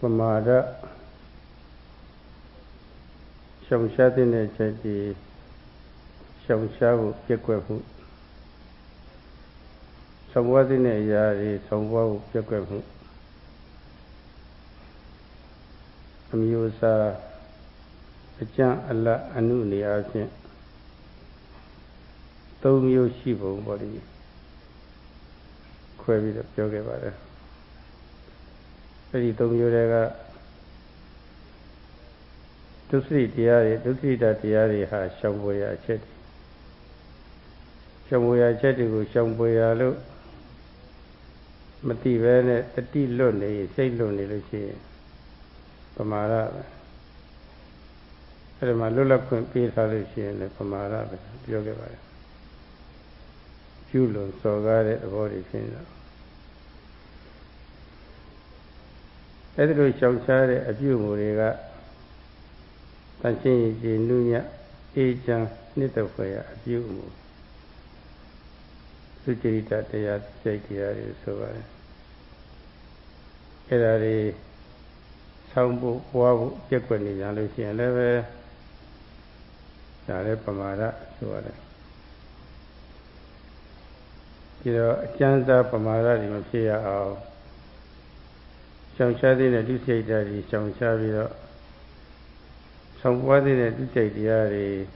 Pamada Shamshadi Nechati Shamshavu Pekwahu Samwadine Yari Samwahu Pekwahu Amusa Ajan Allah Anu Niasin Tomio Shivo body Query the Yoga. Very Tomurega Tusri Tiari, Tusrita Tiari has Shamboya Chet Shamboya Chetigu, Shamboya Lu Mati Vene, the tea lonely, say lonely Lucy Pamara Malula Quimpi Halushi and the Pamara Yoga. Julon, so guarded about it. Every Shamshari, a few Muriga, Tanchi, Nunya, Ajan, Nitafaya, a few more. Suchita, they are Sakiari, so Erari, Sambu, Wabu, Jaquani, Yalusi, and Leve, Yare Pamara, so Chanza Pamara, you must see our Shamshadi and Ducati, Shamshavi, somebody and Ducati,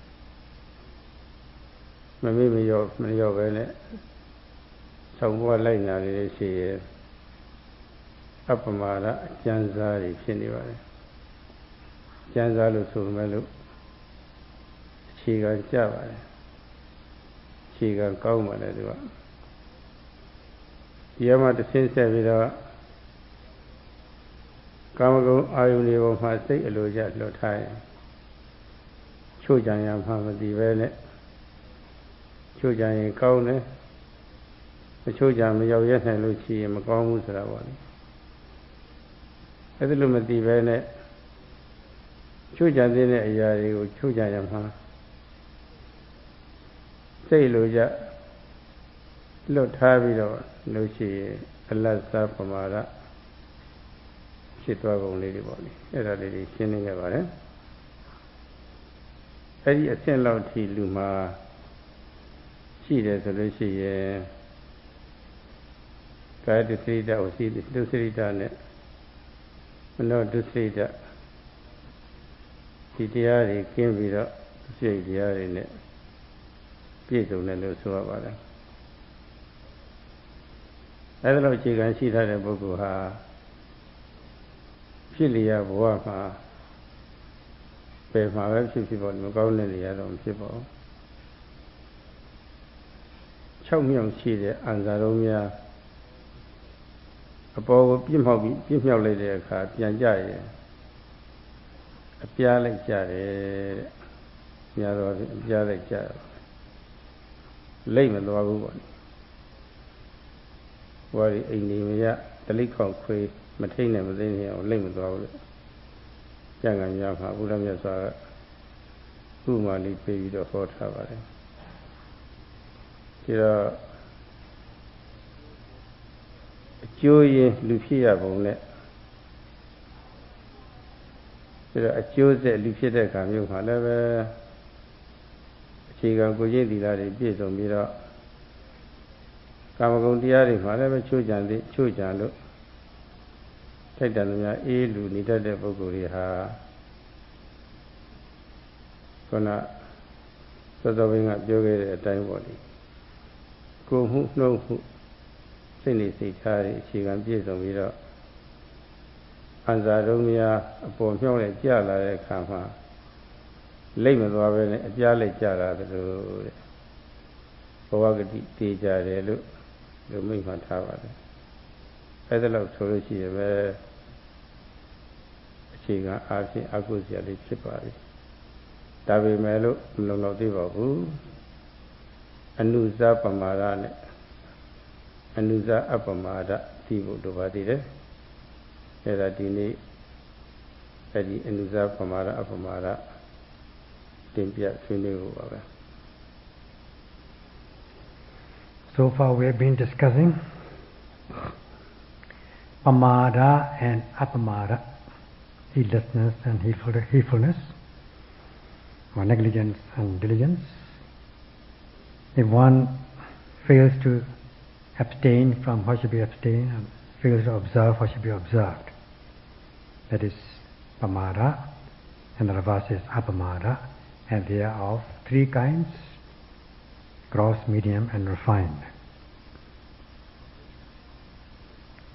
maybe of Mayo, somewhat like now, they say Upamara, Chanzari, Shinivare, Chanzalu Surmelu, Chigan Java, Chigan Kauma. Yamata Sinsavida Kamago Ayuni of my state, Eloja, Lotai Chujayam Hamadi Vene Chujayan Kaune, the Chujam Yoyas and Luci and Macamus Ravani. At the Lumati Vene Chujandine Ayari, Chujayam Ha Say Loja. Lot Havido, Lucy, Alasa Pamara, Chitwago lady body, era lady sending about it. Eddie a send out tea luma, she does a Lucy, tried to see that was see the three done it, but not to see that. The diary came with up to say the diary in it. Please don't know so about it. I don't know if you can see that in Boguha. Philia Boama. Pay my web people, Magonelli, I don't people. Chow Myung Chile and Zaromia. A bow of Pimho lady a car, Pianjay. A Pialek Jare, Yarek Jar. Layman Wagu. Worry India, the leak of Quay, Matina within here, or Limit of it. Young and Yama, Udamia, whom I need pay you the hot hour. Here Joy Lucia Bonnet. There are Jose Lucia Camu, however, she can go in the lady based on me. Kamagon diary, whatever Chujan, Chujan look. Take down the ill needed the Boguria. Gonna sort of wing up yoga at time body. Go who know who. Sini Sikari, she can be some without. And Zaromia upon Yola Jala Kama. Layman Waven, Jala Jala, the Powagati Tija, look. The movement tower. I don't know to see where she got asking Agusia the Chipari. Tavi Melo, Lolotivabu, Anuza Pamarane, Anuza Apamada, Tibu Dubadide, Eradini, Eddie Anuza Pamara Apamara, Timpia Sunu. So far we have been discussing pamada and apamada, heedlessness and heedfulness, or negligence and diligence. If one fails to abstain from what should be abstained and fails to observe what should be observed, that is pamada, and the reverse is apamada, and they are of three kinds: gross, medium, and refined.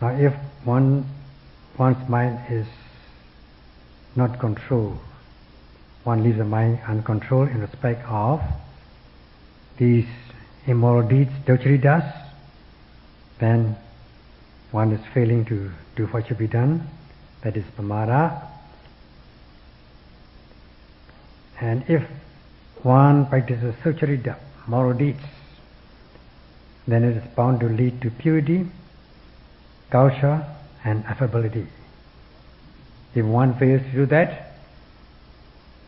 Now, if one's mind is not controlled, one leaves the mind uncontrolled in respect of these immoral deeds, docharitas, then one is failing to do what should be done, that is pamada. And if one practices sucharita, moral deeds, then it is bound to lead to purity, culture, and affability. If one fails to do that,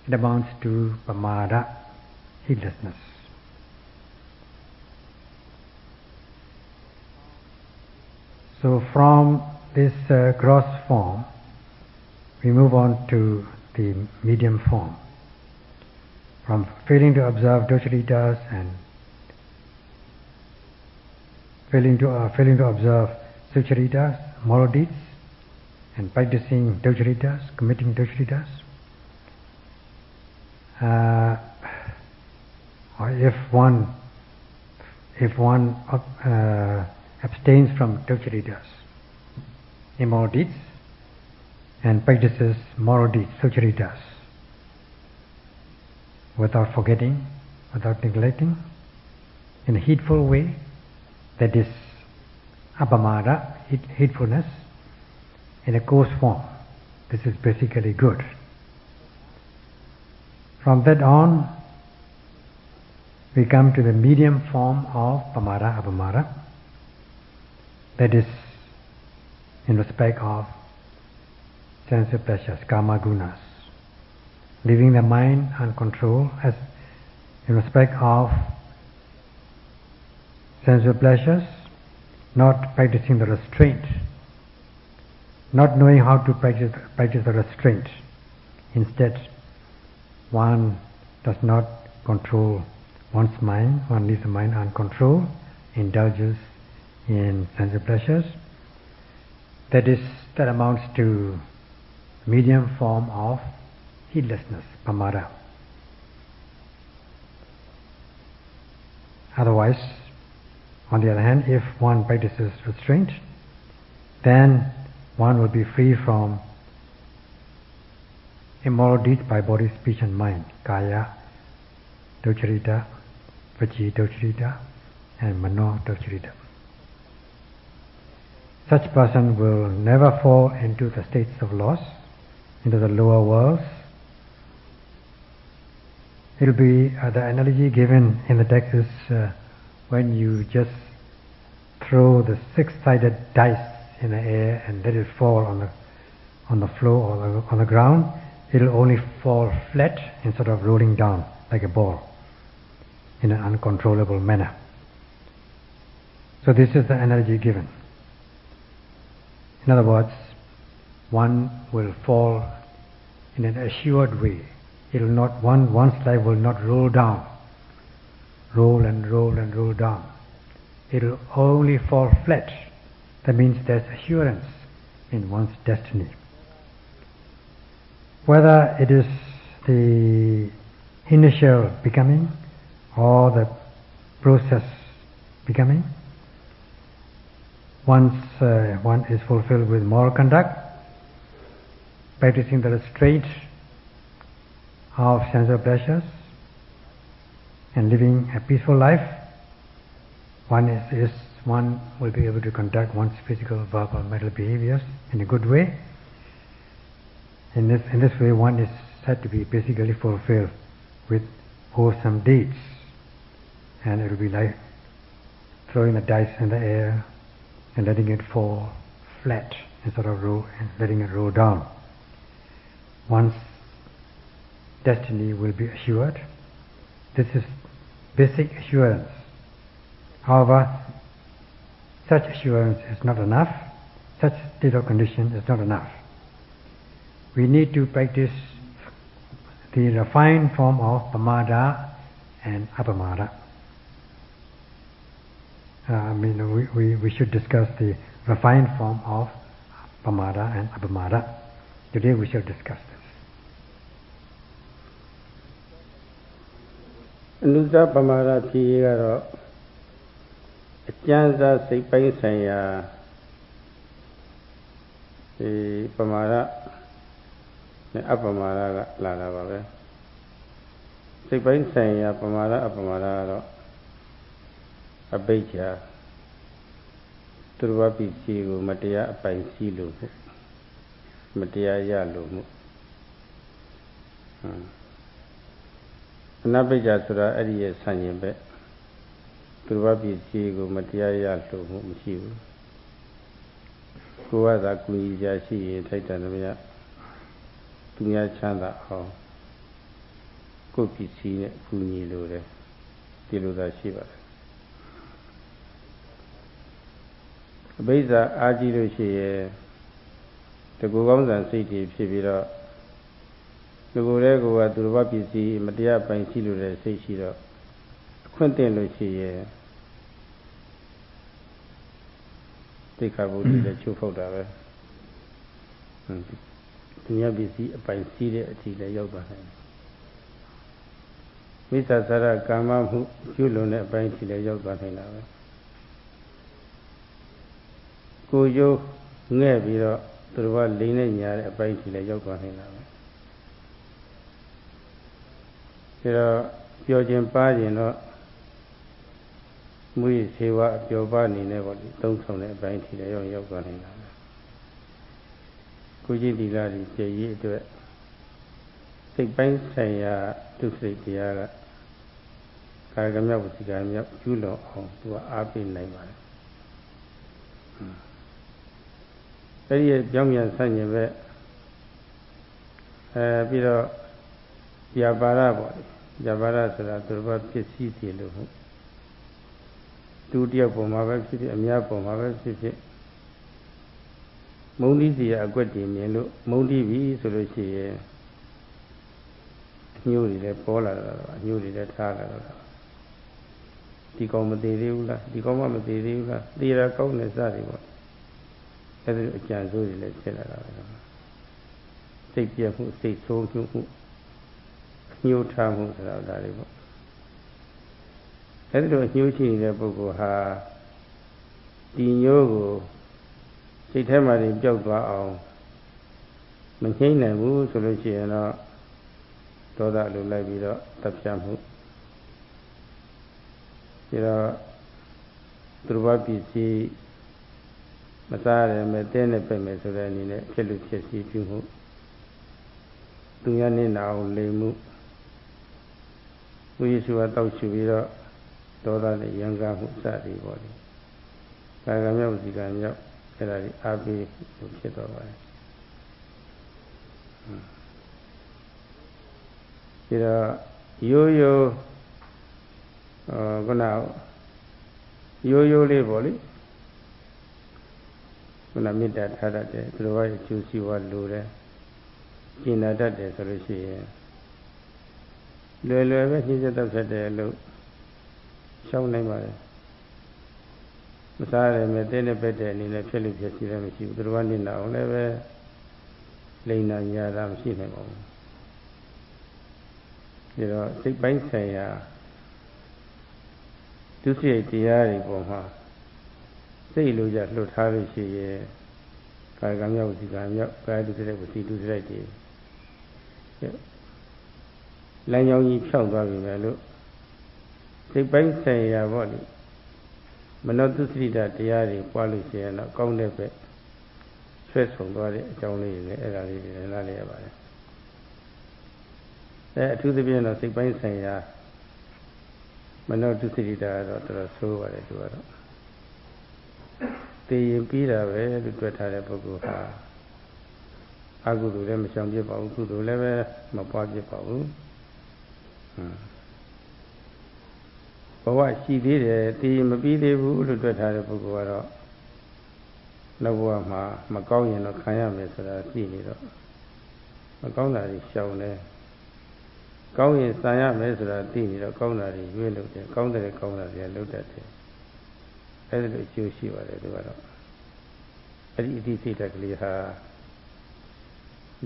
it amounts to pamada, heedlessness. So from this gross form, we move on to the medium form. From failing to observe docharitas and failing to observe sucharitas, moral deeds, and practicing docharitas, committing docharitas, or if one abstains from docharitas, immoral deeds, and practices moral deeds, sucharitas, without forgetting, without neglecting, in a heedful way, that is apamada, heedfulness, in a coarse form. This is basically good. From that on, we come to the medium form of pamada, apamada, that is in respect of sensual pleasures, kama gunas, leaving the mind uncontrolled as in respect of sensual pleasures, not practicing the restraint, not knowing how to practice the restraint. Instead, one does not control one's mind, one leaves the mind uncontrolled, indulges in sensual pleasures. That amounts to medium form of heedlessness, pamada. Otherwise, on the other hand, if one practices restraint, then one will be free from immoral deeds by body, speech and mind, kaya, docharita, vaci docharita, and mano docharita. Such person will never fall into the states of loss, into the lower worlds. It will be the analogy given in the text is when you just throw the six-sided dice in the air and let it fall on the floor or on the ground. It will only fall flat instead of rolling down like a ball in an uncontrollable manner. So this is the analogy given. In other words, one will fall in an assured way. It will not, one's life will not roll down, roll and roll and roll down. It will only fall flat. That means there's assurance in one's destiny. Whether it is the initial becoming or the process becoming, once one is fulfilled with moral conduct, practicing the restraint of sensual pleasures and living a peaceful life, one will be able to conduct one's physical, verbal, mental behaviors in a good way. In this way, one is said to be basically fulfilled with wholesome deeds, and it will be like throwing the dice in the air and letting it fall flat instead of letting it roll down. One's destiny will be assured. This is basic assurance. However, such assurance is not enough. such state of condition is not enough. We need to practice the refined form of pamada and apamada. We should discuss the refined form of pamada and apamada. Today we shall discuss this. Anusa pamada piyegaro achansa sipai sanya pamada ne apamada ga lala ba be. Sipai sanya pamada apamada ro abhijja turva pisi ko mataya apai si lo mataya ya lo mu anabhijja sura ari ye sanyin be turva pisi ko mataya ya lo muမရှိဘူးကိုယ်ကသာကူညီကြရှိရင်ထိုက်တယ်မရသူများချမ်းသာအောင်ကိုယ်ပစ္စည်းနဲ့ကူညီလို့တယ်ဒီလိုသာရှိပါတယ်အဘိဇာအားကြီးလို့ရှိရဲ့တကူကောင်းစံစိတ်တွေဖြစ်ပြီးတော့ဒီကိုယ်တည်းကသူတော်ဘာပစ္စည်းမတရားပိုင်ရှိလို့တဲ့စိတ်ရှိတော့အခွင့်တင်လို့ရှိရဲ့သိက္ခာပုဒ်တွေလည်းချုပ်ဖောက်တာပဲသူများပစ္စည်းအပိုင်ရှိတဲ့အထိလည်းရောက်ပါနိုင်တယ်မိစ္ဆာစာရကာမမှုကျွလွန်တဲ့အပိုင်းအထိလည်းရောက်ပါနိုင်တာပဲကိုယ်ကျိုးငဲ့ပြီးတော့သူတော်ဘာလိမ့်နဲ့ညာတဲ့အပိုင်းအထိလည်းရောက်ပါနိုင်တာပဲဒါတော့ပြောခြင်းပါခြင်းတော့မူရစေဝအပြောပါအနေနဲ့ပေါ့ဒီသုံးဆောင်တဲ့အပိုင်းအထိလည်းရောက်ပါနိုင်တာပဲကိုကြီးဒီလာဒီကျေရေးအတွက်စိတ်ပိုင်းဆိုင်ရာသူစိတ်တရားကကာယကမြောက်ဝစီကမြောက်ကျူးလွန်အောင်သူကအားပေးနိုင်ပါတယ်အဲ့ဒီကြောင့်မြန်ဆန့်ကျင်ပဲပြီးတော့ပြပါရပေါ့ပြပါရဆိုတာသူတို့ကဖြစ်စည်းတယ်လို့ဟုတ်သူတယောက်ပုံမှာပဲဖြစ်ဖြစ်အများပုံမှာပဲဖြစ်ဖြစ်မုန်းတိစီရအကွက်တည်မြင်လို့မုန်းတိပြီဆိုလို့ရှိရင်အညို့တွေလည်းပေါ်လာတော့အညို့တွေလည်းထားလာတော့ဒီကောင်မသေးသေးဘူးလားဒီကောင်မသေးသေးဘူးလားသေတာကောင်းနေစတယ်ပေါ့အဲ့ဒါအကြံစိုးတွေလည်းဖြစ်လာတာပဲစိတ်ပြတ်မှုစိတ်ဆိုးမှုညှို့ထားမှုဆိုတာဒါတွေပေါ့အဲ့ဒီလိုညှို့ရှိနေတဲ့ပုဂ္ဂိုလ်ဟာဒီညို့ကိုစိတ်ထဲမှာပျောက်သွားအောင်မငြိမ့်နိုင်ဘူးဆိုလို့ရှိရင်တော့ဒေါသလိုလိုက်ပြီးတော့တပ်ဖြတ်မှုပြီးတော့သူတော်ဘာပစ္စည်းမစားရမယ်တဲနဲ့ပဲ့မယ်ဆိုတဲ့အနေနဲ့ဖြစ်လို့ဖြစ်စီပြုမှုသူရနေနာအောင်လိမ်မှုဝိသုဝတောက်ချူပြီးတော့ဒေါသနဲ့ရံကားမှုစသည်ပေါ့လေကာယကမြောက်စီကမြောက်အဲ့ဒါကြီးအားပေးလို့ဖြစ်တော့ပါတယ်ပြီးတော့ရိုးရိုးခုနရိုးရိုးလေးပေါ့လေခုနမေတ္တာထားတတ်တယ်သူတော်ရဲ့ကျိုးစီးပွားလိုတယ်ကျင့်တတ်တယ်ဆိုလို့ရှိရင်လွယ်လွယ်ပဲနှိမ့်ဆက်တတ်တယ်လို့ရှောင်းနိုင်ပါတယ်မစားရမယ်တင်းနဲ့ပက်တဲ့အနေနဲ့ဖြစ်လို့ဖြစ်စီလည်းမရှိဘူးသူတော်နေနာအောင်လည်းပဲလိမ့်နာညာတာမရှိနိုင်ပါဘူးဒါတော့စိတ်ပိုင်းဆိုင်ရာဒုစရိုက်တရားတွေပေါ်မှာစိတ်လိုကြလှုပ်ထားလို့ရှိရဲ့ကာယကမြောက်ဝစီကမြောက်ကာယဒုစရိုက်ဝစီဒုစရိုက်တွေလမ်းကြောင်းကြီးဖြောက်သွားပြီပဲလို့စိတ်ပိုင်းဆိုင်ရာပေါ့လေမနောတုစိတတရားတွေပွားလို့ရှိရင်တော့ကောင်းတဲ့ပဲဆွဲဆောင်သွားတဲ့အကြောင်းလေးတွေလည်းအဲ့ဒါလေးတွေလည်းနားလည်ရပါတယ်အထူးသဖြင့်တော့စိတ်ပိုင်းဆိုင်ရာမနောတုစိတကတော့တော်တော်ဆိုးပါတယ်သူကတော့သိရင်ပြီးတာပဲလို့တွေ့ထားတဲ့ပုဂ္ဂိုလ်ဟာအကုသိုလ်လည်းမရှောင်ပြစ်ပါဘူးကုသိုလ်လည်းပဲမပွားပြစ်ပါဘူးဘဝရှိသေးတယ်သိရင်မပြီးသေးဘူးလို့တွေ့ထားတဲ့ပုဂ္ဂိုလ်ကတော့ နောက်ဘဝမှာမကောင်းရင်တော့ခံရမယ်ဆိုတာသိနေတော့မကောင်းတာတွေရှောင်တယ်ကောင်းရင်စံရမယ်ဆိုတာသိနေတော့ကောင်းတာတွေရွေးလို့တယ်ကောင်းတယ်ကောင်းတာတွေလုပ်တတ်တယ်အဲဒီလိုအကျိုးရှိပါတယ်ဒီကတော့အဲ့ဒီအတိစိတ်တက်ကလေးဟာ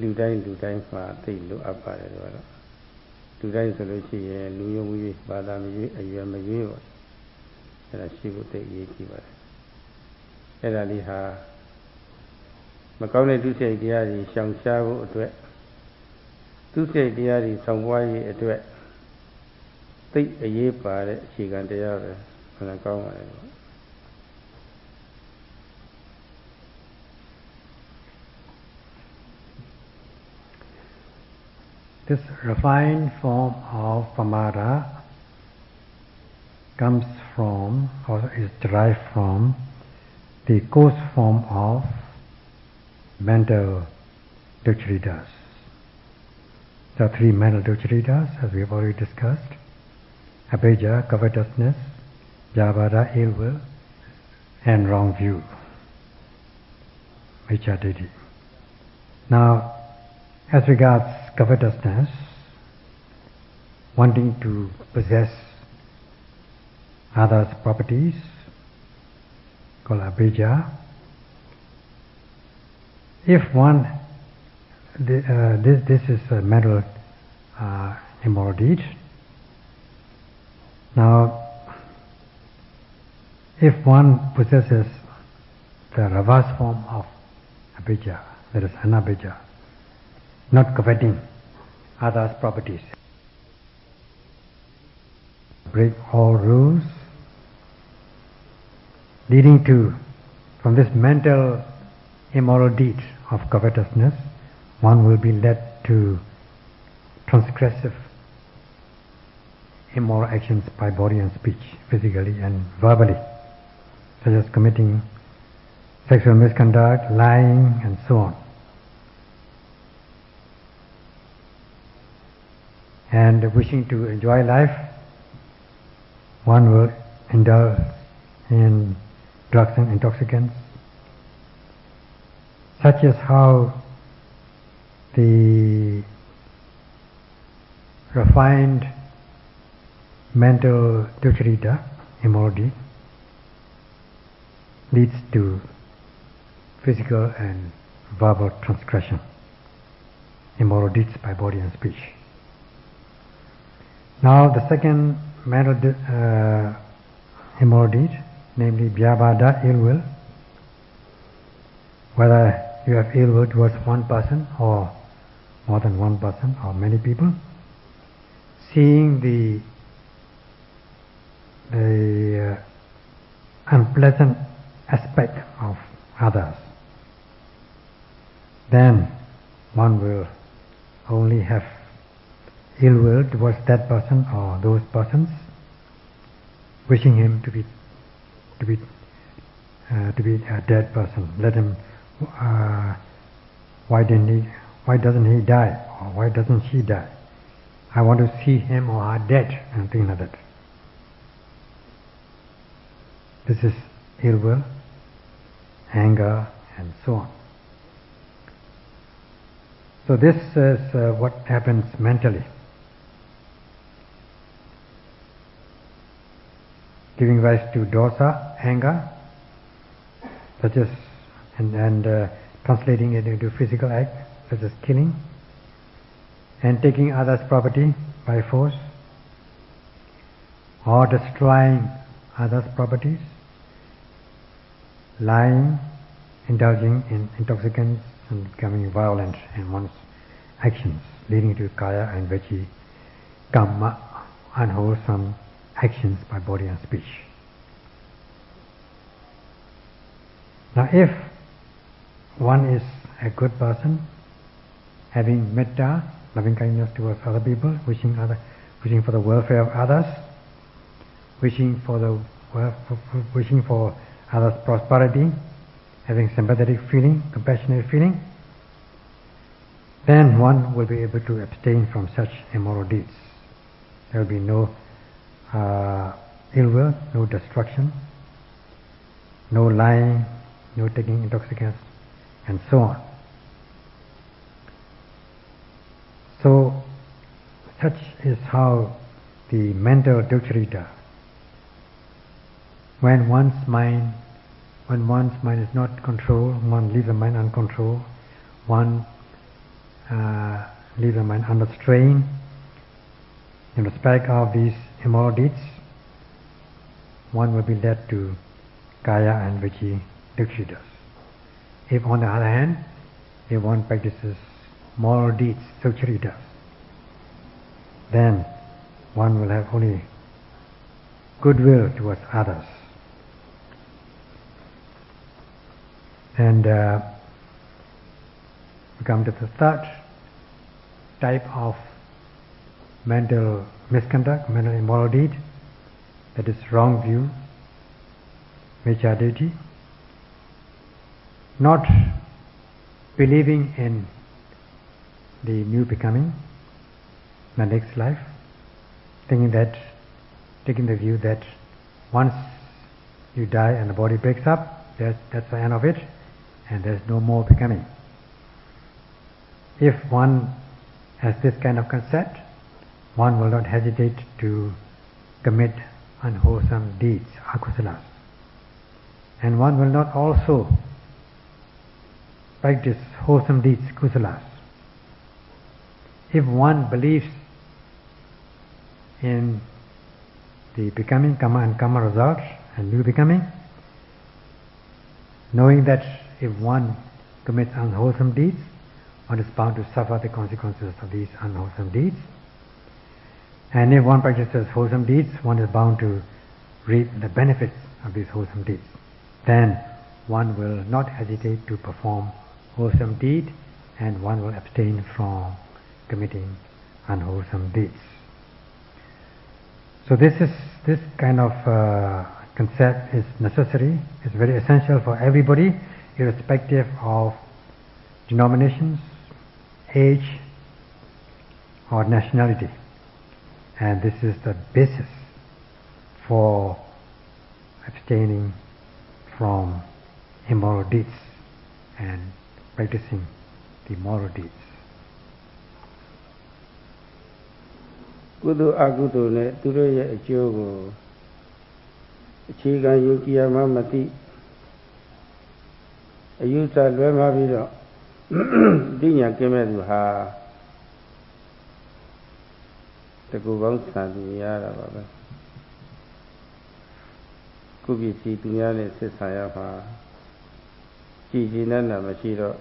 လူတိုင်းမှာသိလို့အပ်ပါတယ်ဒီကတော့လူတိုင်းဆိုလို့ရှိရင်လူယုံမူကြီးဘာသာမရွေးအရွယ်မရွေးပါအဲ့ဒါရှိဖို့သိအရေးကြီးပါတယ်အဲ့ဒါလေးဟာမကောင်းတဲ့ဒုစရိုက်တရားတွေရှောင်ရှားဖို့အတွက်ဒုစရိုက်တရားတွေဆောင်ပွားရေးအတွက်သိအရေးပါတဲ့အခြေခံတရားပဲဘယ်နှကောင်းပါလဲThis refined form of pamada comes from or is derived from the coarse form of mental dukkhacitas. There are three mental dukkhacitas, as we have already discussed: abhijja, covetousness; vyabhada, ill will; and wrong view, micchatiti. Now, as regards covetousness, wanting to possess others' properties, called abhijja. If one, this is a mental immoral deed. Now, if one possesses the reverse form of abhijja, that is anabhijja, not coveting others' properties, break all rules, leading to, from this mental immoral deed of covetousness, one will be led to transgressive immoral actions by body and speech, physically and verbally, such as committing sexual misconduct, lying, and so on. And wishing to enjoy life, one will indulge in drugs and intoxicants. Such is how the refined mental dukkhacitta, immoral deed, leads to physical and verbal transgression, immoral deeds by body and speech. Now the second mental immoral deed, namely vyabhada, ill will, whether you have ill will towards one person or more than one person or many people, seeing the unpleasant aspect of others, then one will only have ill will towards that person or those persons, wishing him to be a dead person. Let him. Why doesn't he die, or why doesn't she die? I want to see him or her dead, and things like that. This is ill will, anger, and so on. So this is what happens mentally, giving rise to dosa, anger, such as and translating it into physical act, such as killing, and taking others' property by force, or destroying others' properties, lying, indulging in intoxicants, and becoming violent in one's actions, leading to kaya and vaci kamma, unwholesome actions by body and speech. Now, if one is a good person, having metta, loving kindness towards other people, wishing for the welfare of others, wishing for others' prosperity, having sympathetic feeling, compassionate feeling, then one will be able to abstain from such immoral deeds. There will be no ill will, no destruction, no lying, no taking intoxicants, and so on. So, such is how the mental dukkharita. When one's mind is not controlled, one leaves the mind uncontrolled, one leaves the mind under strain in respect of these immoral deeds, one will be led to kaya and vaci dukshritas. If on the other hand, if one practices moral deeds, sucharitas, then one will have only goodwill towards others. And we come to the third type of mental misconduct, mental immoral deed, that is wrong view, miccaditi, not believing in the new becoming, the next life, taking the view that once you die and the body breaks up, that's the end of it, and there's no more becoming. If one has this kind of concept, one will not hesitate to commit unwholesome deeds, akusalas. And one will not also practice wholesome deeds, kusalas. If one believes in the becoming, karma and karma results, and new becoming, knowing that if one commits unwholesome deeds, one is bound to suffer the consequences of these unwholesome deeds. And if one practices wholesome deeds, one is bound to reap the benefits of these wholesome deeds. Then one will not hesitate to perform wholesome deed, and one will abstain from committing unwholesome deeds. So this kind of concept is necessary, is very essential for everybody, irrespective of denominations, age, or nationality. And this is the basis for abstaining from immoral deeds and practicing the moral deeds. ကုသိုလ်အကုသိုလ်နဲ့သူတို့ရဲ့အကျိုးကိုအခြေခံယုံကြည်ရမှမသိအယူဆလွဲမှားပြီးတော့သိညာကင်းမဲ့သူဟာတကူပေါင်းဆံသူရတာပါပဲကုပ္ပစီသူများနဲ့ဆက်ဆံရမှာကြည်ကြည်နက်နက်မရှိတော့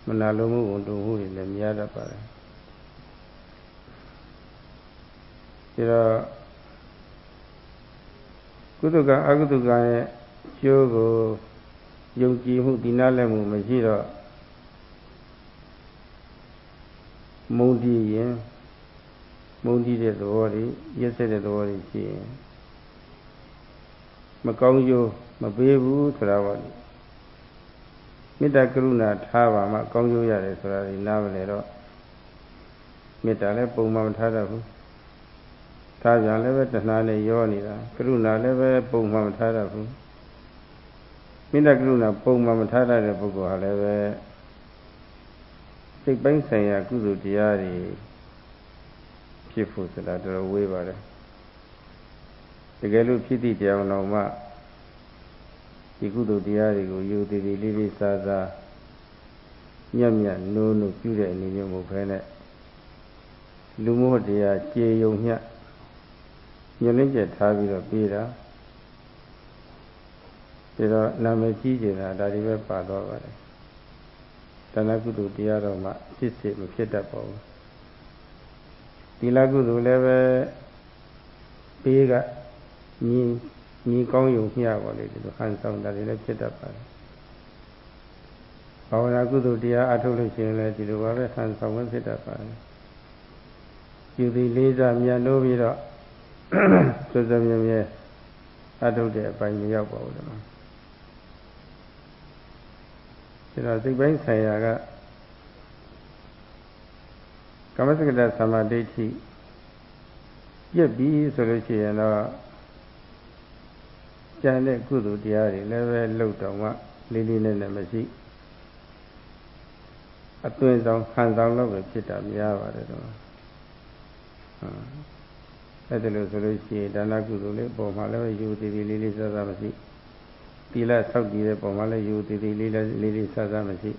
မနာလိုမှုဝန်တုံမှုတွေလည်းများတတ်ပါတယ်ဒါတော့ကုသကအကုသကရဲ့ကျိုးကိုယုံကြည်မှုဒီနာလည်းမှုမရှိတော့မုန်းတီးရင်မုန်းတီးတဲ့သဘောတွေရက်စက်တဲ့သဘောတွေရှိရင်မကောင်းကျိုးမပေးဘူးဆိုတာပါလေမေတ္တာကရုဏာထားပါမှကောင်းကျိုးရတယ်ဆိုတာဒီနားမလဲတော့မေတ္တာလည်းပုံမှန်မထားတတ်ဘူးထားပြန်လည်းပဲတဏှာနဲ့ရောနေတာကရုဏာလည်းပဲပုံမှန်မထားတတ်ဘူးမေတ္တာကရုဏာပုံမှန်မထားတတ်တဲ့ပုဂ္ဂိုလ်ဟာလည်းပဲစိတ်ပိုင်းဆိုင်ရာကုသိုလ်တရားတွေဖြစ်ဖို့ဆိုတာတော်တော်ဝေးပါတယ်တကယ်လို့ဖြစ်သည့်တရားတော်မှဒီကုသိုလ်တရားတွေကိုယူတည်တည်လေးလေးစားစားညံ့ညံ့နိုးနိုးပြုတဲ့အနေမျိုးမဟုတ်ဘဲနဲ့လူမှုတရားကျေယုံညံ့ညှင်းကျက်ထားပြီးတော့ပြေးတာဒါတော့နာမည်ကြီးနေတာဒါတွေပဲပါတော့ပါတယ်ဒါနကုသိုလ်တရားတော်မှဖြစ်စေမဖြစ်တတ်ပါဘူးသီလကုသိုလ်လည်းပဲဘေးကညီကောင်းယုံမျှပါလေဒီလိုဟန်ဆောင်တာတွေလည်းဖြစ်တတ်ပါတယ်ဘာဝနာကုသိုလ်တရားအထုတ်လို့ရှိရင်လည်းဒီလိုပါပဲဟန်ဆောင်ဝင်ဖြစ်တတ်ပါတယ်ယူသည်လေးစားမြတ်လို့ပြီးတော့စွစွမြဲမြဲအထုတ်တဲ့အပိုင်းမရောက်ပါဘူးဒီမှာဒါစိတ်ပိုင်းဆိုင်ရာကကမ္မစကတသမာဓိဋ္ဌိပြည့်ပြီဆိုလို့ရှိရင်တော့ ကျန်တဲ့ကုသိုလ်တရားတွေလည်းပဲလှုပ်တော့မှလေးလေးနက်နက်မရှိအသွင်ဆောင်ခံဆောင်လို့ပဲဖြစ်တာများပါတယ်တော့အဲ့ဒါလို့ဆိုလို့ရှိရင်ဒါနကုသိုလ်လေးပုံမှာလည်းပဲယူတည်တည်လေးလေးစားစားမရှိသီလဆောက်တည်တဲ့ပုံမှာလည်းယူတည်တည်လေးလေးစားစားမရှိ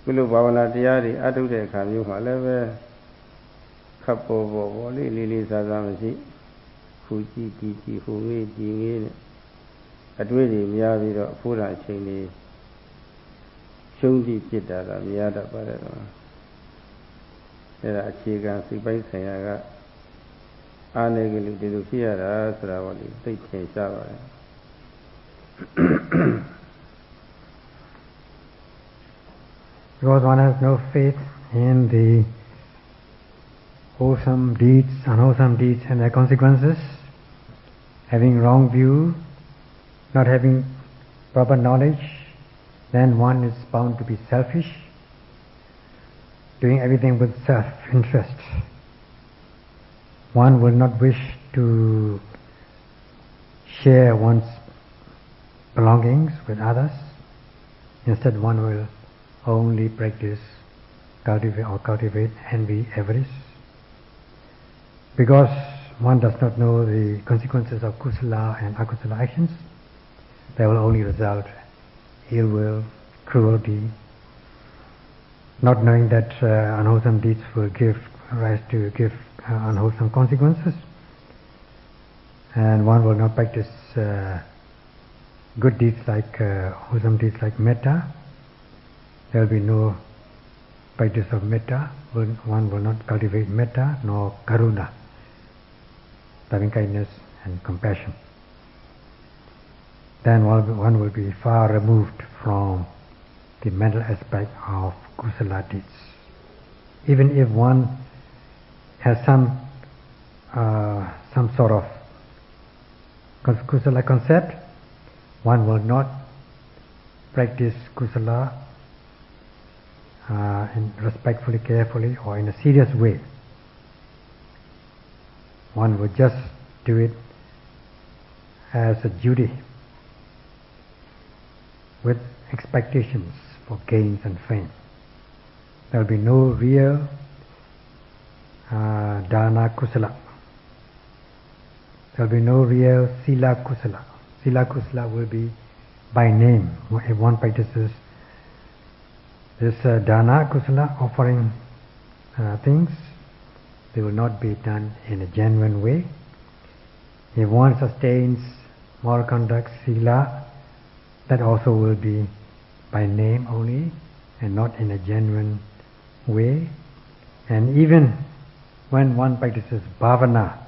ကုလဘာဝနာတရားတွေအထုတ်တဲ့အခါမျိုးမှာလည်းပဲခပ်ပေါ်ပေါ်လေးလေးစားစားမရှိခူကြည့်ကြည့်ဟိုငေးကြည်ငေးနဲ့အတွေ့တွေများပြီးတော့အဖို့ရာအချိန်လေးရှုံးကြည့်ဖြစ်တာကများတတ်ပါတယ်တော့အဲ့ဒါအခြေခံစိတ်ပိုင်းဆိုင်ရာကအားနေကြလို့ဒီလိုဖြစ်ရတာဆိုတာပေါ့လေသိထင်ရှားပါတယ် Because one has no faith in the wholesome deeds, unwholesome deeds and their consequences, having wrong view, not having proper knowledge, then one is bound to be selfish, doing everything with self-interest. One will not wish to share one's belongings with others. Instead, one will only practice, cultivate envy, avarice. Because one does not know the consequences of kusala and akusala actions, they will only result ill will, cruelty, not knowing that unwholesome deeds will give rise to unwholesome consequences, and one will not practice good deeds like wholesome deeds like metta. There will be no practice of metta. One will not cultivate metta nor karuna, loving kindness and compassion. Then one will be far removed from the mental aspect of kusala deeds. Even if one has some sort of kusala concept, one will not practice kusala respectfully, carefully, or in a serious way. One will just do it as a duty, with expectations for gains and fame. There will be no real dana kusala. There will be no real sila kusala. Sila kusala will be by name. If one practices this dana kusala, offering things, they will not be done in a genuine way. If one sustains moral conduct, sila, that also will be by name only and not in a genuine way. And even when one practices bhavana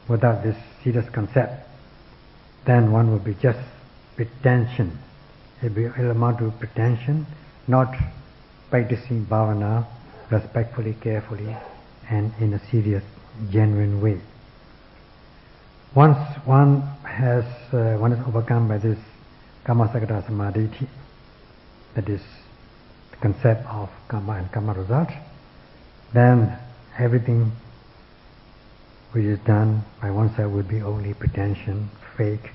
without this serious concept, then one will be just pretension. It will amount to pretension, not practicing bhavana respectfully, carefully, and in a serious, genuine way. Once one is overcome by this Kammasakata Samadhi, that is the concept of karma and karma result, then everything which is done by oneself will be only pretension, fake,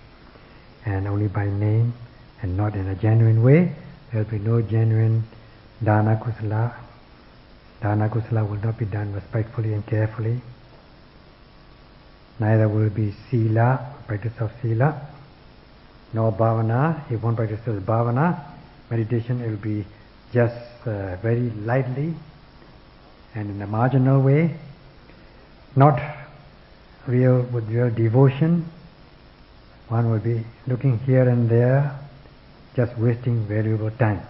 and only by name and not in a genuine way. There will be no genuine dana kusala. Dana kusala will not be done respectfully and carefully. Neither will be sila, practice of sila, nor bhavana. If one practices bhavana, meditation, it will be just very lightly and in a marginal way, not with real devotion. One will be looking here and there, just wasting valuable time.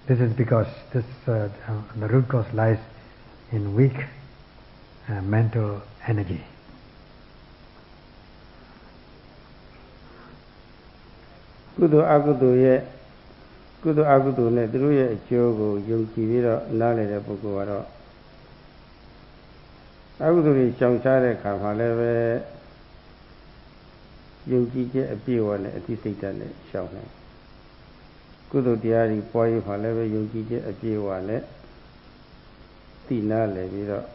This is because the root cause lies in weak mental energy. ကုသိုလ်အကုသိုလ်ရဲ့ကုသိုလ်အကုသိုလ်နဲ့သူတို့ရဲ့အကျိုးကိုယုံကြည်ပြီးတော့နားလည်တဲ့ပုဂ္ဂိုလ်ကတော့အကုသိုလ်ကြီးရှောင်ရှားတဲ့အခါမှာလည်းပဲယုံကြည်ခြင်းအပြည့်အဝနဲ့အသိစိတ်ဓာတ်နဲ့ရှောင်နိုင်ကုသိုလ်တရားကြီးပွားရေးမှာလည်းပဲယုံကြည်ခြင်းအပြည့်အဝနဲ့သိနာလည်ပြီးတော့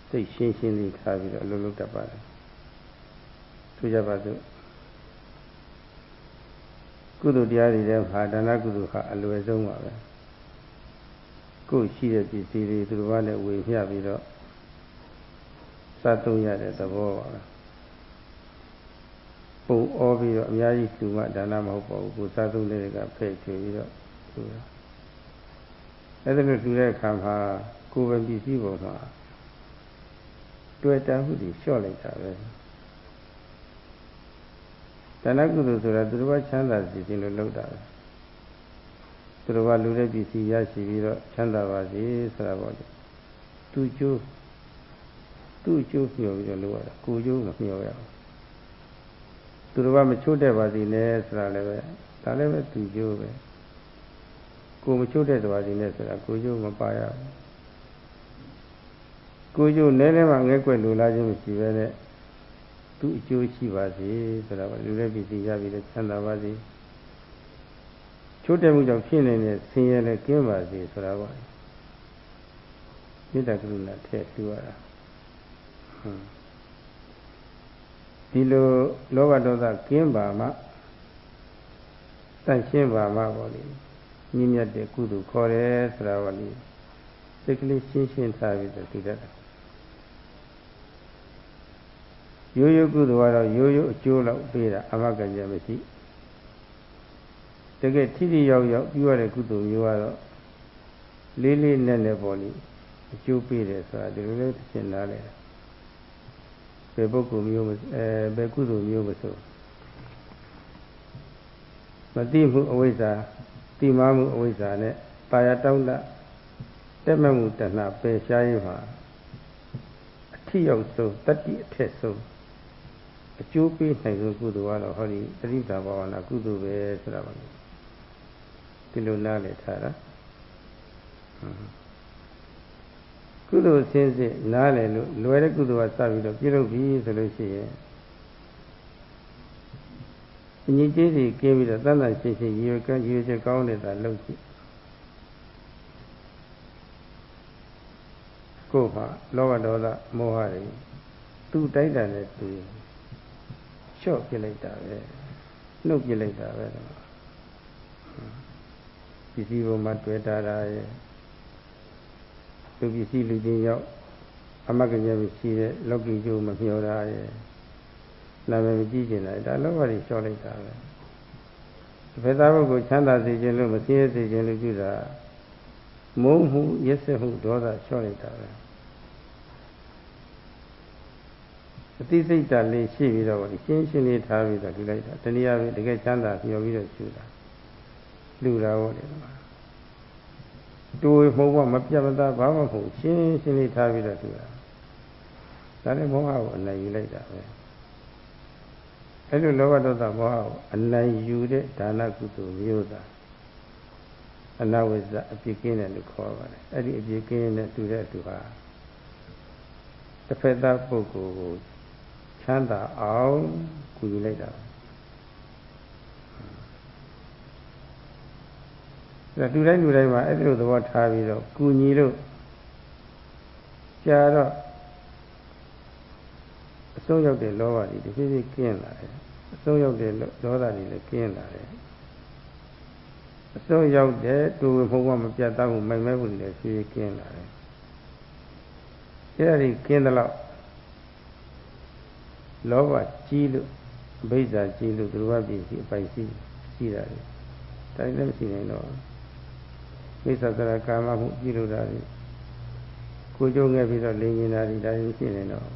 စိတ်ရှင်းရှင်းလေးထားပြီးတော့အလုပ်လုပ်တတ်ပါတယ်ထ ဆိုကြပါစို့ကုသိုလ်တရားတွေထဲမှာဒါနကုသိုလ်ဟာအလွယ်ဆုံးပါပဲကိုယ်ရှိတဲ့ပစ္စည်းတွေသူတစ်ပါးနဲ့ဝေမျှပြီးတော့စားသုံးရတဲ့သဘောပါပဲပုံဩပြီးတော့အများကြီးလှူမှဒါနမဟုတ်ပါဘူးကိုယ်စားသုံးတဲ့ကဖဲ့ချွေပြီးတော့လှူတာအဲ့ဒါလို့လှူတဲ့အခါမှာကိုယ်ပဲပစ္စည်းပေါ်မှာတွေ့တာမှုတွေလျှော့လိုက်တာပဲဒါနကုသိုလ်ဆိုတာသူတစ်ပါးချမ်းသာစေခြင်းလို့လုပ်တာပဲသူတစ်ပါးလူတဲ့ပစ္စည်းရရှိပြီးတော့ချမ်းသာပါစေဆိုတာပေါ့လေသူ့ကျိုးမျှော်ပြီးတော့လုပ်ရတာကိုယ်ကျိုးမမျှော်ရဘူးသူတစ်ပါးမချိုးတဲ့ပါစေနဲ့ဆိုတာလည်းပဲဒါလည်းပဲသူ့ကျိုးပဲကိုယ်မချိုးတဲ့ပါစေနဲ့ဆိုတာကိုယ်ကျိုးမပါရဘူးကိုယ်ကျိုးနည်းနည်းမှငဲ့ကွက်လိုလားခြင်းမရှိပဲနဲ့သူ့အကျိုးရှိပါစေဆိုတာကလူတဲ့ပစ္စည်းရပြီးတော့ချမ်းသာပါစေချိုးတဲ့မှုကြောင့်ဖြစ်နေတဲ့ဆင်းရဲလည်းကင်းပါစေဆိုတာကမေတ္တာကရုဏာထည့်လှူရတာဒီလိုလောဘဒေါသကင်းပါမှတန့်ရှင်းပါမှပေါ့လေညဉ့်မြတ်တဲ့ကုသိုလ်ခေါ်တယ်ဆိုတာကလေစိတ်ကလေးရှင်းရှင်းထားပြီးတော့သိတတ်တယ်ရိုးရိုးကုသိုလ်ကတော့ရိုးရိုးအကျိုးလောက်ပေးတာအမဂ္ဂဉာဏ်မရှိတကယ်ထိထိရောက်ရောက်ပြုရတဲ့ကုသိုလ်မျိုးကတော့လေးလေးနက်နက်ပေါ့လေအကျိုးပေးတယ်ဆိုတာဒီလိုလေးသိချင်နားလဲဘယ်ပုဂ္ဂိုလ်မျိုးဘယ်ကုသိုလ်မျိုးမဆိုမသိမှုအဝိဇ္ဇာသိမှမှုအဝိဇ္ဇာနဲ့တာယာတောင်းတတက်မဲ့မှုတဏှာပယ်ရှားရင်မှာအထိရောက်ဆုံးတတ္တိအထက်ဆုံးအကျိုးပေးနိုင်ဆုံးကုသိုလ်ကတော့ဟောဒီပရိသဘာဝနာကုသိုလ်ပဲဆိုတာပါလေဒီလိုနားလည်ထားတာကုသိုလ်စင်းစစ်နားလည်လို့လွယ်တဲ့ကုသိုလ်ကစပြီးတော့ပြုလုပ်ပြီဆိုလို့ရှိရင်အညီကျေးစီကင်းပြီးတော့တန်တန်ရှင်းရှင်းရည်ရွယ်ချက်ကောင်းနေတာလုပ်ကြည့်ကိုယ်ဟာလောဘဒေါသမောဟတွေသူ့တိုက်တာနဲ့သူလျှော့ပြလိုက်တာပဲနှုတ်ပြလိုက်တာပဲပစ္စည်းပေါ်မှာတွေ့တာရဲ့သူပစ္စည်းလူချင်းရောက်အမဂ္ဂဉာဏ်ရှိတဲ့လောကီကျိုးမမျှော်တာရဲ့နာမည်မကြည့်ကျင်တာဒါလောဘတွေလျှော့လိုက်တာပဲဘယ်သားဘုကိုချမ်းသာစေခြင်းလို့မဆင်းရဲစေခြင်းလို့ပြုတာမုန်းမှုရက်စက်မှုဒေါသလျှော့လိုက်တာပဲအသိစိတ်ဓာတ်လေးရှိပြီးတော့ရှင်းရှင်းလေးထားပြီးတော့ဒီလိုက်တာတနည်းအားဖြင့်တကယ်ချမ်းသာမျှော်ပြီးတော့ရှုတာလူတာဟုတ်တယ်မှာတိုးမှုမပြတ်မသားဘာမှမဟုတ်ရှင်းရှင်းလေးထားပြီးတော့ရှုတာဒါလည်းမောဟကိုအနိုင်ယူလိုက်တာပဲအဲ့လိုလောဘဒေါသမောဟကိုအနိုင်ယူတဲ့ဒါနကုသိုလ်မျိုးသာအနဝိဇ္ဇအပြစ်ကင်းတယ်လို့ခေါ်ပါတယ်အဲ့ဒီအပြစ်ကင်းတဲ့တူတဲ့သူဟာတစ်ဖက်သားပုဂ္ဂိုလ်ကိုချမ်းသာအောင်ကူညီလိုက်တာဒါလူတိုင်းမှာအဲ့ဒီလိုသဘောထားပြီးတော့ကူညီလို့ကြာတော့အဆုံးရောက်တဲ့လောဘတွေတစ်ဖြည်းဖြည်းကင်းလာတယ်အဆုံးရောက်တဲ့ဒေါသတွေလည်းကင်းလာတယ်အဆုံးရောက်တဲ့တူဝေဖုံးကမပြတ်သားမှုမိုင်မဲမှုတွေလည်းဖြည်းဖြည်းကင်းလာတယ်အဲ့ဒါတွေကင်းတဲ့လောက်လောဘကြီးလို့အဘိဓါကြီးလို့သူတို့ကပြည်ရှိအပိုင်ရှိတာလေဒါလည်းမရှိနိုင်တော့မိစ္ဆာသရကာမမှုပြုလို့တာလေကိုကြုံခဲ့ပြီးတော့လင်းနေတာဒီတိုင်းရှိနေတော့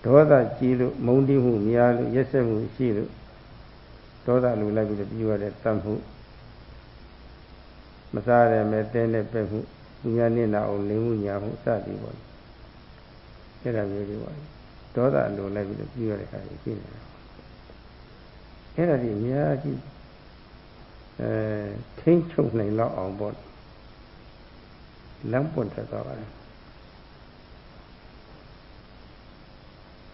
ဒေါသကြီးလို့မုန်းတိမှုများလို့ရက်စက်မှုရှိလို့ဒေါသလိုလိုက်ပြီးတော့ပြုရတဲ့တတ်မှုမစားရမယ်တဲနဲ့ပက်မှုသူများနေလာအောင်လိမ်မှုညာမှုစသည်ပေါ့အဲ့ဒါမျိုးတွေပေါ့ဒေါသလိုလိုက်ပြီးတော့ပြုရတဲ့အခါကြီးရှိနေတာအဲ့ဒါဒီအများကြီးထိမ့်ချုပ်နိုင်တော့အောင်ပေါ့လမ်းပွင့်ထွက်သွားပါတယ်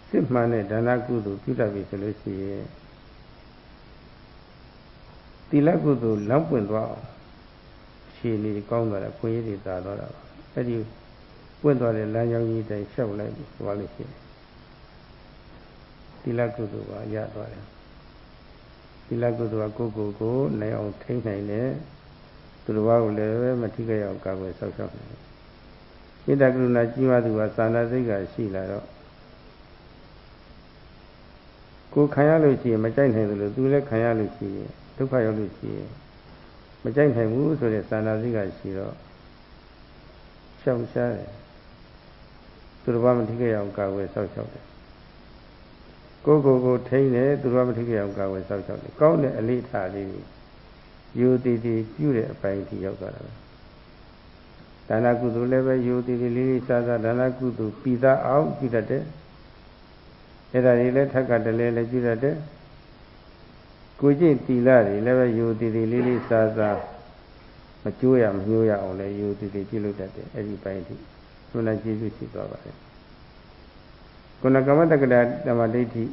စစ်မှန်တဲ့ဒါနကုသိုလ်ပြုတတ်ပြီဆိုလို့ရှိရင်သီလကုသိုလ်လမ်းပွင့်သွားအောင်ခြေနေကောင်းသွားတယ်ခွင့်ရည်တွေသာသွားတာပါအဲ့ဒီပွင့်သွားတဲ့လမ်းကြောင်းကြီးတိုင်းရှောက်လိုက်သွားလို့ရှိရင် ီလကုသိုလ်ပါရသွားတယ်သီလကုသိုလ်ကကိုနိုင်အောင်ထိန်းနိုင်တယ်သူတော်ဘာကိုလည်းပဲမထိခိုက်အောင်ကာကွယ်ဆောက်ရှောက်နိုင်တယ်မေတ္တာကရုဏာကြီးမှသူကသာနာစိတ်ကရှိလာတော့ကိုခံရလို့ရှိရင်မကြိုက်နိုင်သလိုသူလည်းခံရလို့ရှိရင်ဒုက္ခရောက်လို့ရှိရင်မကြိုက်နိုင်ဘူးဆိုတဲ့သာနာစိတ်ကရှိတော့ရှောင်ရှားတယ်သူတော်ဘာမထိခိုက်အောင်ကာကွယ်ဆောက်ရှောက်တယ်ကိုထိန်းတယ်သူတော်ဘာမထိခိုက်အောင်ကာကွယ်ဆောက်ရှောက်တယ်ကောင်းတဲ့အလေးထားလေးယူတည်တည်ပြုတဲ့အပိုင်းထိရောက်သွားတာပဲဒါနကုသိုလ်လည်းပဲယူတည်တည်လေးစားစားဒါနကုသိုလ်ပြီးသားအောင်ပြုတတ်တယ်အဲ့ဒါတွေလည်းထက်ကတလဲလည်းပြုတတ်တယ်ကိုကျင့်တီလာတွေလည်းပဲယူတည်တည်လေးစားစားမကျိုးရမညှိုးရအောင်လည်းယူတည်တည်ပြုလုပ်တတ်တယ်အဲ့ဒီပိုင်းထိဘုရားကျေးဇူးရှိသွားပါတယ်ခုနကမ္မတက္ကတာဓမ္မဒိဋ္ဌိ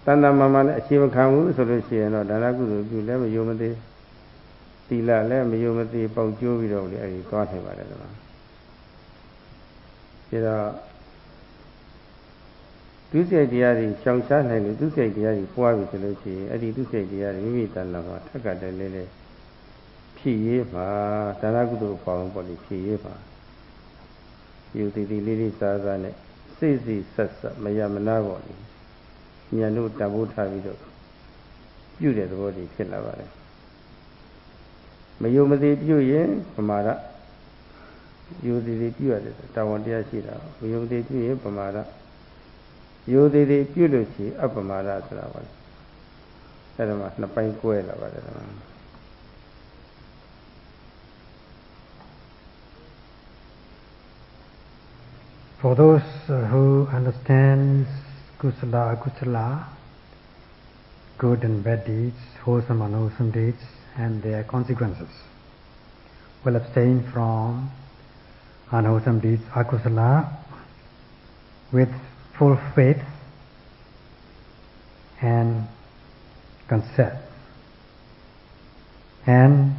တဏ္ဍမမနဲ့အခြေမခံဘူးဆိုလို့ရှိရင်တော့ဒါနကုသိုလ်ပြုလည်းမယုံမသေးသီလလည်းမယုံမသေးပေါက်ကျိုးပြီးတော့လေအဲဒီသွားနိုင်ပါတယ်ကွာဒါတော့ဒုစရိုက်တရားတွေရှောင်ရှားနိုင်လို့ဒုစရိုက်တရားတွေပွားပြီဆိုလို့ရှိရင်အဲ့ဒီဒုစရိုက်တရားတွေမိမိတဏ္ဍမှာထက်ကတည်းလေးဖြစ်ရေးမှာဒါနကုသိုလ်ပေါင်းပေါ့လေဖြစ်ရေးမှာယူတည်တည်လေးစားစားနဲ့စိတ်စီဆက်ဆက်မရမနာပေါ့လေဉာဏ်တို့တန်ဖိုးထားပြီးတော့ပြုတဲ့သဘောတည်းဖြစ်လာပါတယ်မယုံမသိပြုရင်ပမာဒယုံသိသိပြုရတယ်တာဝန်တရားရှိတာမယုံသိပြုရင်ပမာဒယုံသိသိပြုလို့ရှိအပမာဒဆိုတာပါအဲ့ဒါမှနှစ်ပိုင်းကွဲလာပါတယ် For those who understand kusala, akusala, good and bad deeds, wholesome and unwholesome deeds, and their consequences, will abstain from unwholesome deeds, akusala, with full faith and consent, and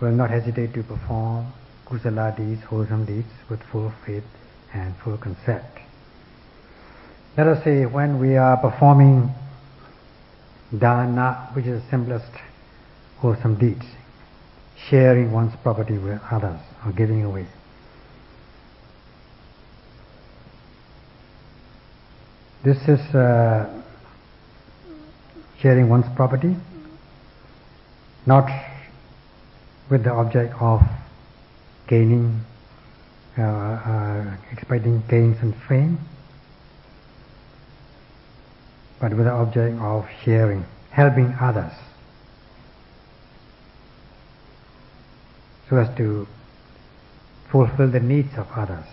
will not hesitate to perform kusala deeds, wholesome deeds, with full faith and full consent. Let us say when we are performing dana, which is the simplest wholesome deeds, sharing one's property with others or giving away. This is sharing one's property, not with the object of gaining, expecting gains and fame, but with the object of sharing, helping others, so as to fulfill the needs of others.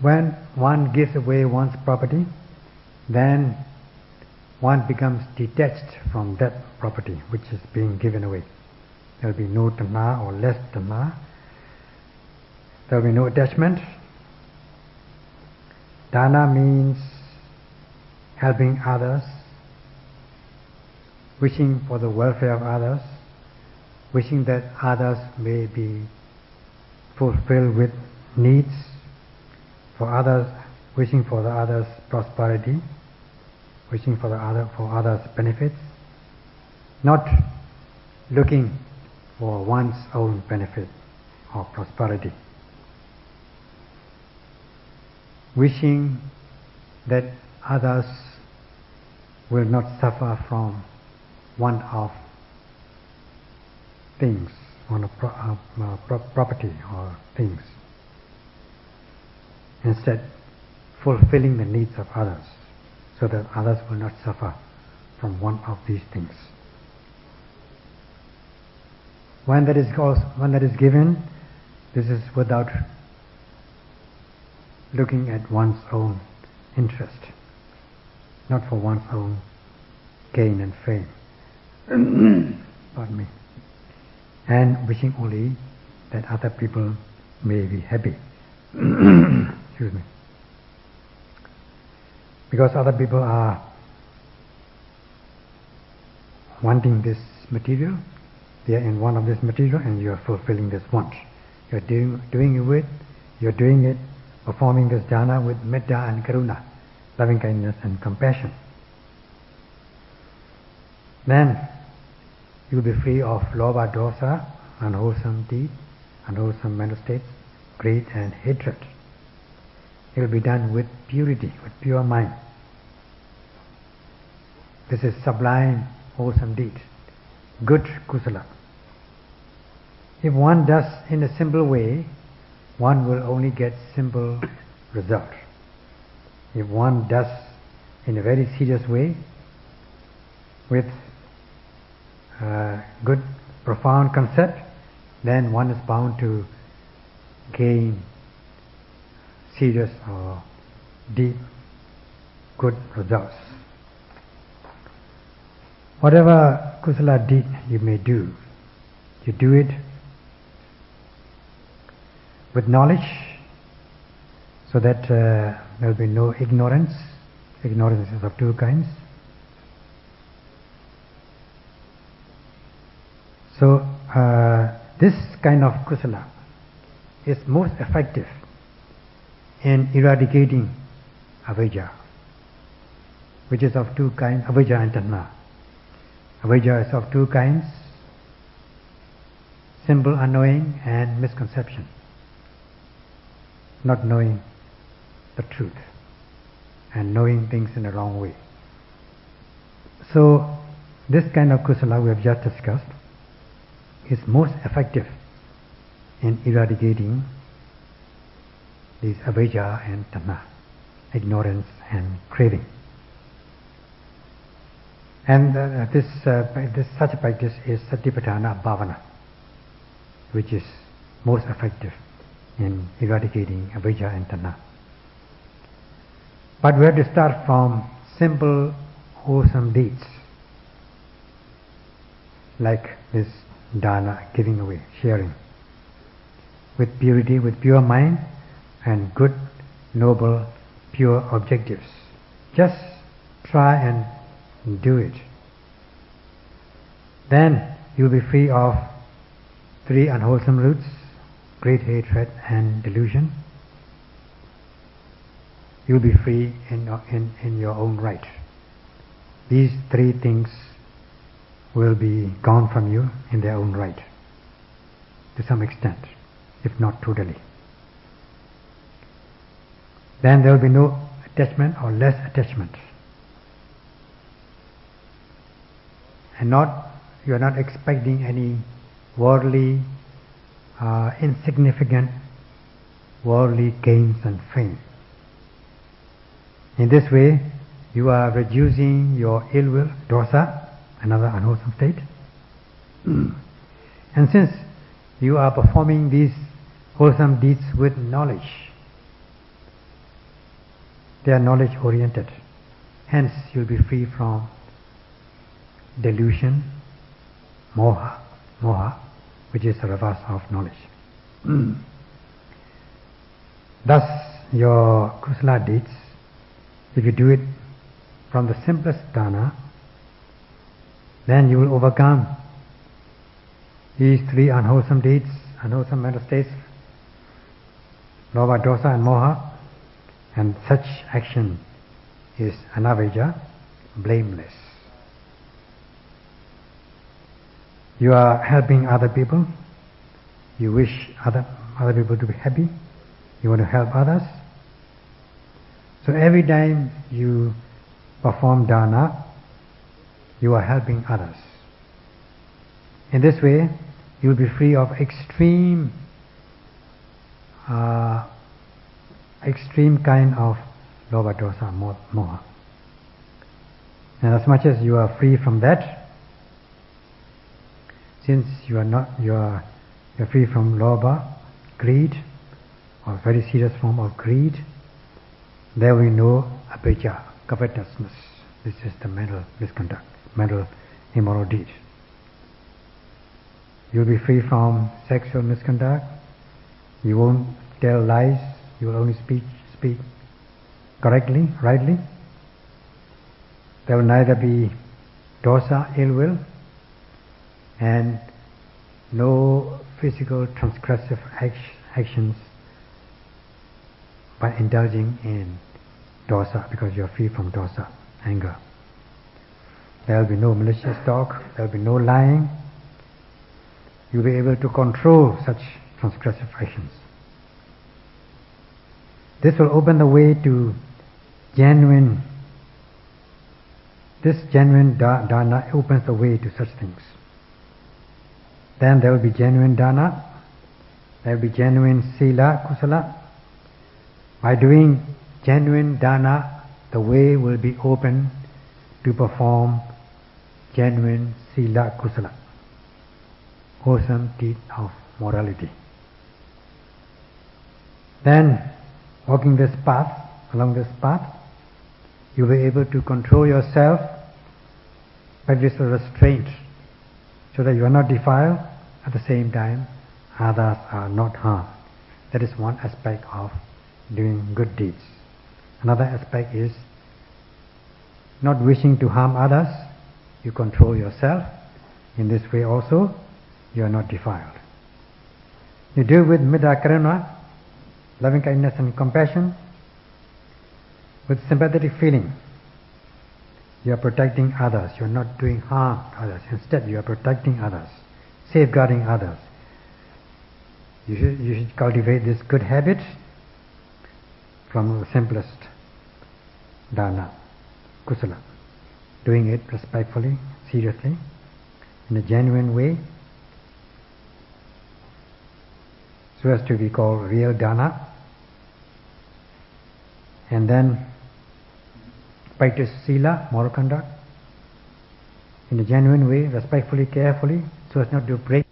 When one gives away one's property, then one becomes detached from that property which is being given away. There will be no tanha or less tanha. There will be no attachment. Dana means helping others, wishing for the welfare of others, wishing that others may be fulfilled with needs, for others, wishing for the others' prosperity, wishing for others' benefits, not looking for one's own benefit or prosperity. Wishing that others will not suffer from one of things, one of property or things. Instead, fulfilling the needs of others, so that others will not suffer from one of these things. When that is given, this is without looking at one's own interest, not for one's own gain and fame. Pardon me. And wishing only that other people may be happy. Excuse me. Because other people are wanting this material, they are in want of this material, and you are fulfilling this want. You're doing it performing this dana with metta and karuna, loving kindness and compassion. Then you will be free of lobha, dosa, unwholesome deed, unwholesome mental states, greed and hatred. It will be done with purity, with pure mind. This is sublime, wholesome deed, good kusala. If one does in a simple way, one will only get simple result. If one does in a very serious way, with good, profound concept, then one is bound to gain serious or deep, good results. Whatever kusala deed you may do, you do it with knowledge, so that there will be no ignorance. Ignorance is of two kinds. So this kind of kusala is most effective in eradicating avijja, which is of two kinds, avijja and tanha. Avijja is of two kinds: simple unknowing and misconception, not knowing the truth and knowing things in the wrong way. So this kind of kusala we have just discussed is most effective in eradicating these avijja and tanha, ignorance and craving. And such a practice is Satipatthana Bhavana, which is most effective in eradicating avijja and tanha. But we have to start from simple, wholesome deeds, like this dana, giving away, sharing, with purity, with pure mind, and good, noble, pure objectives. Just try and do it. Then you will be free of three unwholesome roots: greed, hatred, and delusion. You will be free in your own right. These three things will be gone from you in their own right, to some extent, if not totally. Then there will be no attachment or less attachment. And you are not expecting any worldly, insignificant worldly gains and fame. In this way, you are reducing your ill will, dosa, another unwholesome state. And since you are performing these wholesome deeds with knowledge, they are knowledge oriented. Hence, you will be free from delusion, moha, which is the reverse of knowledge. Thus, your kusala deeds, if you do it from the simplest dana, then you will overcome these three unwholesome deeds, unwholesome mental states, lobha, dosa and moha, and such action is anavijja, blameless. You are helping other people, you wish other people to be happy, you want to help others. So every time you perform dana, you are helping others. In this way, you will be free of extreme kind of lobha, dosa, moha. And as much as you are free from that, since you are free from lobha, greed, or very serious form of greed, there will be no abhijja, covetousness. This is the mental misconduct, mental immoral deed. You will be free from sexual misconduct. You won't tell lies. You will only speak correctly, rightly. There will neither be dosa, ill will, and no physical transgressive actions by indulging in dosa, because you are free from dosa, anger. There will be no malicious talk, there will be no lying. You will be able to control such transgressive actions. This will open the way to genuine dana opens the way to such things. Then there will be genuine dana, there will be genuine sila, kusala. By doing genuine dana, the way will be open to perform genuine sila, kusala, wholesome deed of morality. Then, walking this path, along this path, you will be able to control yourself, practice restraint, so that you are not defiled, at the same time others are not harmed. That is one aspect of doing good deeds. Another aspect is not wishing to harm others. You control yourself. In this way also, you are not defiled. You deal with Metta Karuna, loving kindness and compassion, with sympathetic feeling. You are protecting others. You are not doing harm to others. Instead, you are protecting others, safeguarding others. You should cultivate this good habit from the simplest dana, kusala. Doing it respectfully, seriously, in a genuine way, so as to be called real dana. And then practice sila, moral conduct, in a genuine way, respectfully, carefully, so as not to break